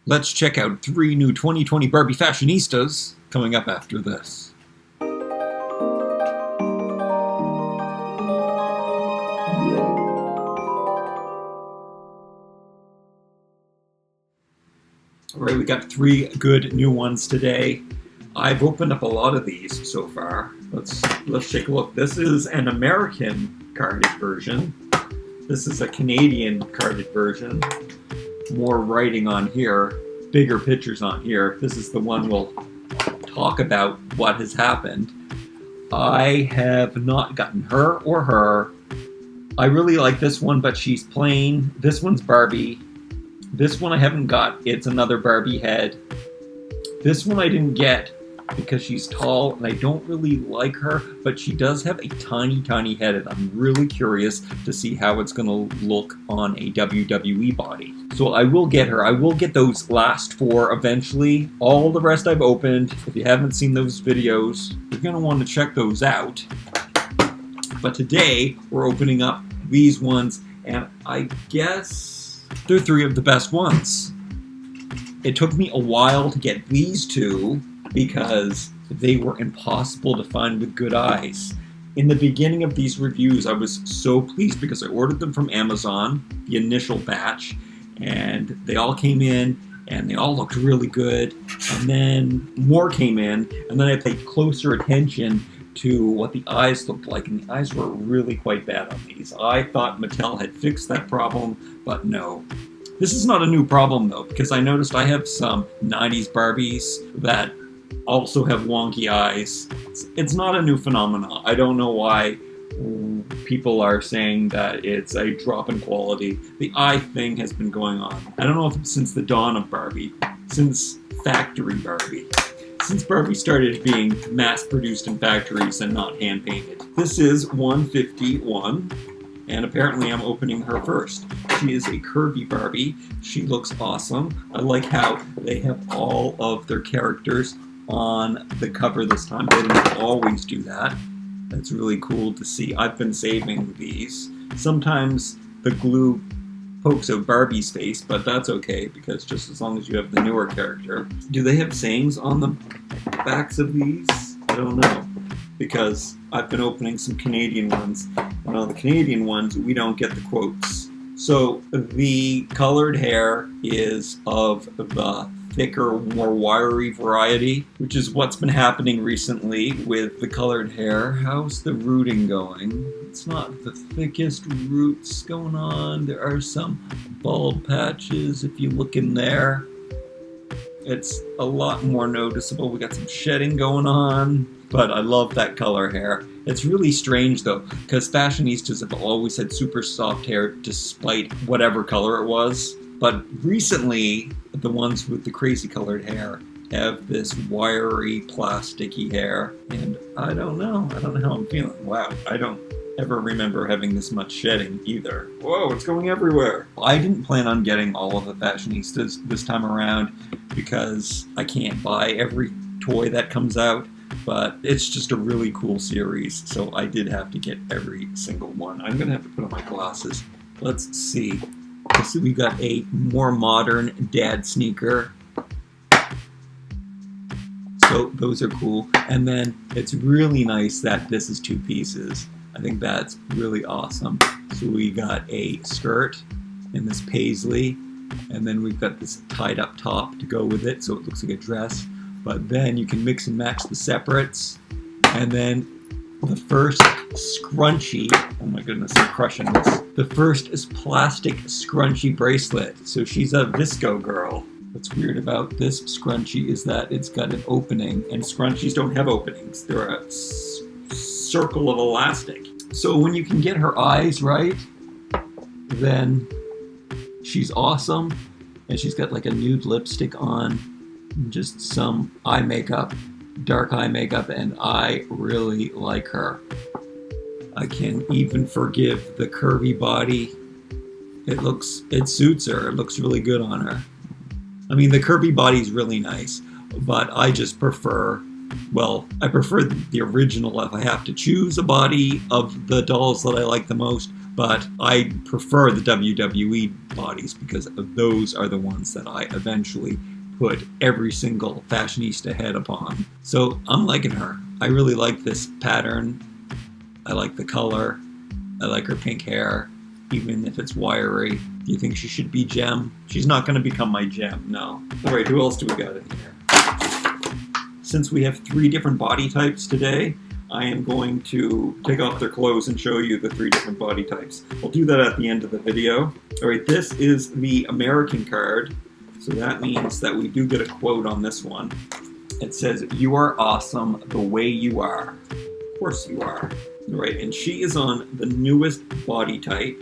Let's check out 3 new 2020 Barbie Fashionistas coming up after this. Alright, we got 3 good new ones today. I've opened up a lot of these so far. Let's take a look. This is an American carded version. This is a Canadian carded version. More writing on here, bigger pictures on here. This is the one we'll talk about what has happened. I have not gotten her or her. I really like this one, but she's plain. This one's Barbie. This one I haven't got. It's another Barbie head. This one I didn't get because she's tall and I don't really like her, but she does have a tiny, tiny head and I'm really curious to see how it's going to look on a WWE body. So I will get her. I will get those last 4 eventually. All the rest I've opened. If you haven't seen those videos, you're going to want to check those out. But today we're opening up these ones and I guess they're 3 of the best ones. It took me a while to get these 2 because they were impossible to find with good eyes. In the beginning of these reviews, I was so pleased because I ordered them from Amazon, the initial batch, and they all came in and they all looked really good. And then more came in, and then I paid closer attention to what the eyes looked like, and the eyes were really quite bad on these. I thought Mattel had fixed that problem, but no. This is not a new problem though, because I noticed I have some 90s Barbies that also have wonky eyes. It's not a new phenomenon. I don't know why people are saying that it's a drop in quality. The eye thing has been going on. I don't know if it's since the dawn of Barbie, since factory Barbie. Since Barbie started being mass-produced in factories and not hand-painted. This is 151, and apparently I'm opening her first. She is a curvy Barbie. She looks awesome. I like how they have all of their characters on the cover this time. They didn't always do that. That's really cool to see. I've been saving these. Sometimes the glue pokes out Barbie's face, but that's okay because just as long as you have the newer character. Do they have sayings on the backs of these? I don't know, because I've been opening some Canadian ones, and on the Canadian ones we don't get the quotes. So the colored hair is of the thicker, more wiry variety, which is what's been happening recently with the colored hair. How's the rooting going? It's not the thickest roots going on. There are some bald patches if you look in there. It's a lot more noticeable. We got some shedding going on, but I love that color hair. It's really strange though, because fashionistas have always had super soft hair despite whatever color it was. But recently, the ones with the crazy colored hair have this wiry, plasticky hair, and I don't know how I'm feeling. Wow, I don't ever remember having this much shedding either. Whoa, it's going everywhere. I didn't plan on getting all of the fashionistas this time around because I can't buy every toy that comes out, but it's just a really cool series, so I did have to get every single one. I'm gonna have to put on my glasses. Let's see. So we got a more modern dad sneaker. So those are cool. And then it's really nice that this is 2 pieces. I think that's really awesome. So we got a skirt in this paisley, and then we've got this tied up top to go with it, so it looks like a dress. But then you can mix and match the separates. And then the first scrunchie, oh my goodness, I'm crushing this. The first is plastic scrunchie bracelet. So she's a visco girl. What's weird about this scrunchie is that it's got an opening, and scrunchies don't have openings. They're a circle of elastic. So when you can get her eyes right, then she's awesome. And she's got like a nude lipstick on, just some eye makeup, dark eye makeup, and I really like her. I can even forgive the curvy body. It suits her. It looks really good on her. I mean, the curvy body's really nice, but I just prefer, I prefer the original if I have to choose a body of the dolls that I like the most. but I prefer the WWE bodies because those are the ones that I eventually put every single fashionista head upon. So I'm liking her. I really like this pattern. I like the color. I like her pink hair, even if it's wiry. Do you think she should be Gem? She's not going to become my Gem, no. All right, who else do we got in here? Since we have 3 different body types today, I am going to take off their clothes and show you the 3 different body types. I'll do that at the end of the video. All right, this is the American card. So that means that we do get a quote on this one. It says, "You are awesome the way you are." Of course you are. All right, and she is on the newest body type.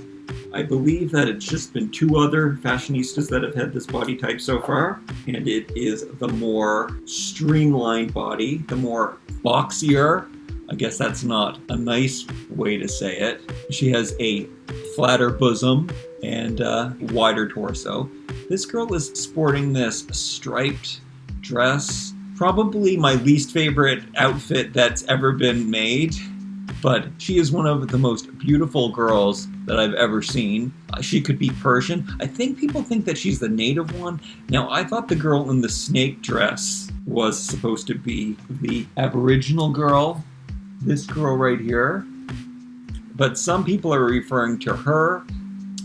I believe that it's just been 2 other fashionistas that have had this body type so far, and it is the more streamlined body, the more boxier. I guess that's not a nice way to say it. She has a flatter bosom and a wider torso. This girl is sporting this striped dress, probably my least favorite outfit that's ever been made, but she is one of the most beautiful girls that I've ever seen. She could be Persian. I think people think that she's the native one. Now, I thought the girl in the snake dress was supposed to be the Aboriginal girl, this girl right here, but some people are referring to her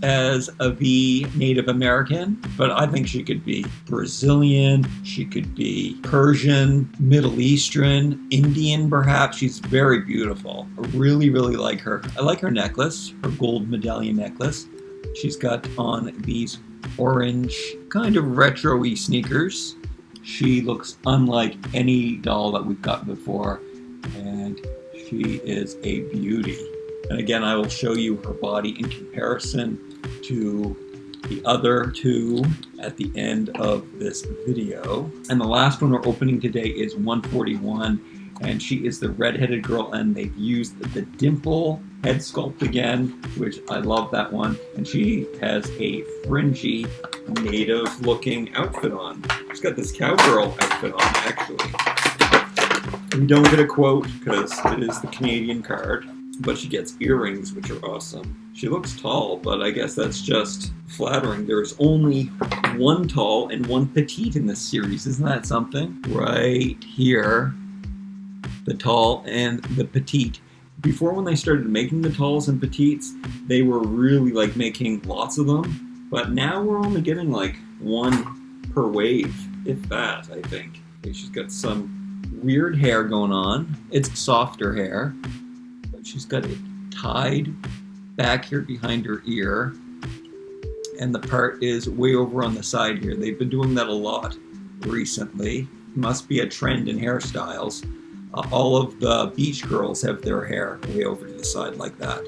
as the Native American, but I think she could be Brazilian, she could be Persian, Middle Eastern, Indian perhaps. She's very beautiful. I really, really like her. I like her necklace, her gold medallion necklace. She's got on these orange, kind of retro-y sneakers. She looks unlike any doll that we've got before, and she is a beauty. And again, I will show you her body in comparison to the other 2 at the end of this video. And the last one we're opening today is 141, and she is the Redheaded Girl, and they've used the dimple head sculpt again, which I love that one. And she has a fringy, native-looking outfit on. She's got this cowgirl outfit on, actually. We don't get a quote because it is the Canadian card, but she gets earrings, which are awesome. She looks tall, but I guess that's just flattering. There's only 1 tall and 1 petite in this series. Isn't that something? Right here, the tall and the petite. Before, when they started making the talls and petites, they were really like making lots of them, but now we're only getting like 1 per wave, if that, I think. Okay, she's got some weird hair going on. It's softer hair. She's got it tied back here behind her ear, and the part is way over on the side here. They've been doing that a lot recently. Must be a trend in hairstyles. All of the beach girls have their hair way over to the side like that.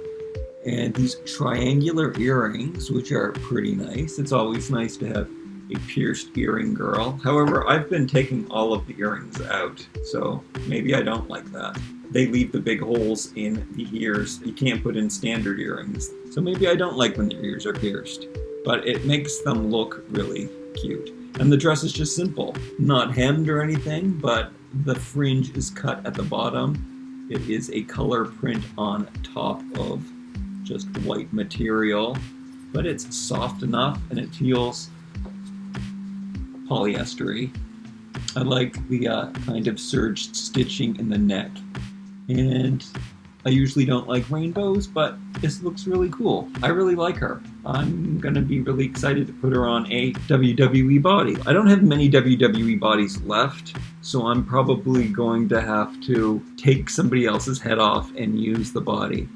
And these triangular earrings, which are pretty nice. It's always nice to have a pierced earring girl. However, I've been taking all of the earrings out, so maybe I don't like that. They leave the big holes in the ears. You can't put in standard earrings. So maybe I don't like when their ears are pierced, but it makes them look really cute. And the dress is just simple, not hemmed or anything, but the fringe is cut at the bottom. It is a color print on top of just white material, but it's soft enough and it feels polyestery. I like the kind of serged stitching in the neck. And I usually don't like rainbows, but this looks really cool. I really like her. I'm gonna be really excited to put her on a WWE body. I don't have many WWE bodies left, so I'm probably going to have to take somebody else's head off and use the body.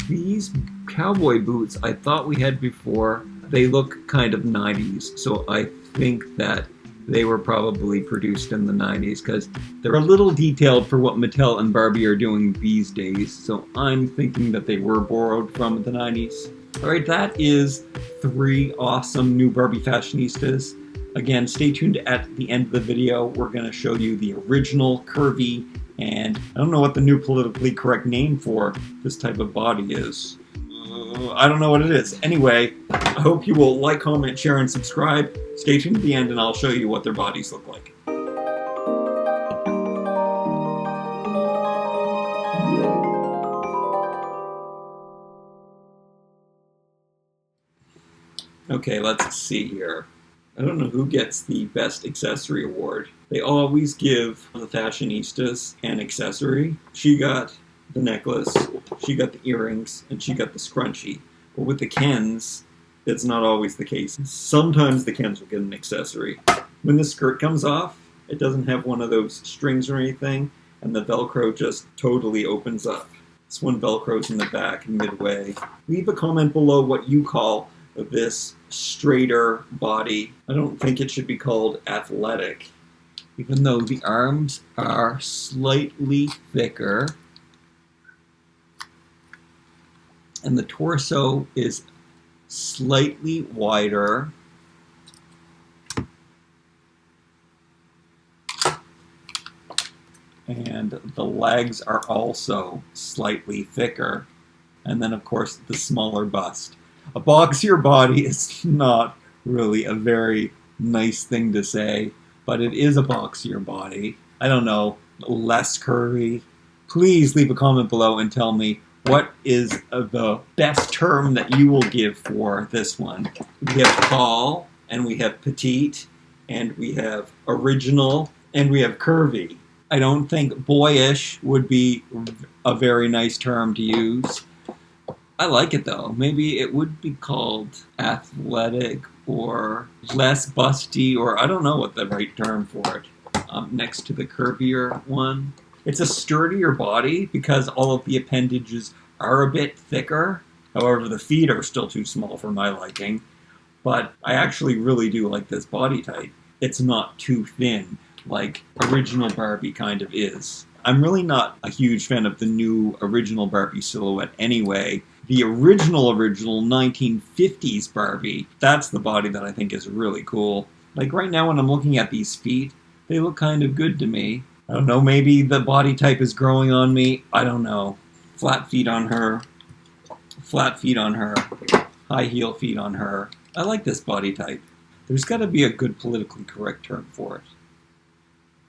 These cowboy boots I thought we had before, they look kind of 90s, so I think that they were probably produced in the 90s because they're a little detailed for what Mattel and Barbie are doing these days. So I'm thinking that they were borrowed from the 90s. All right, that is 3 awesome new Barbie Fashionistas. Again, stay tuned at the end of the video. We're going to show you the original curvy, and I don't know what the new politically correct name for this type of body is. I don't know what it is. Anyway, I hope you will like, comment, share, and subscribe. Stay tuned to the end and I'll show you what their bodies look like. Okay, let's see here. I don't know who gets the best accessory award. They always give the Fashionistas an accessory. She got the necklace, she got the earrings, and she got the scrunchie. But with the Kens, that's not always the case. Sometimes the Kens will get an accessory. When the skirt comes off, it doesn't have one of those strings or anything, and the Velcro just totally opens up. This one Velcros in the back midway. Leave a comment below what you call this straighter body. I don't think it should be called athletic, even though the arms are slightly thicker and the torso is slightly wider. And the legs are also slightly thicker. And then, of course, the smaller bust. A boxier body is not really a very nice thing to say, but it is a boxier body. I don't know, less curvy. Please leave a comment below and tell me what is the best term that you will give for this one. We have tall, and we have petite, and we have original, and we have curvy. I don't think boyish would be a very nice term to use. I like it though. Maybe it would be called athletic or less busty, or I don't know what the right term for it. Next to the curvier one. It's a sturdier body because all of the appendages are a bit thicker. However, the feet are still too small for my liking. But I actually really do like this body type. It's not too thin like original Barbie kind of is. I'm really not a huge fan of the new original Barbie silhouette anyway. The original 1950s Barbie, that's the body that I think is really cool. Like right now when I'm looking at these feet, they look kind of good to me. I don't know, maybe the body type is growing on me. I don't know. Flat feet on her. Flat feet on her. High heel feet on her. I like this body type. There's got to be a good politically correct term for it.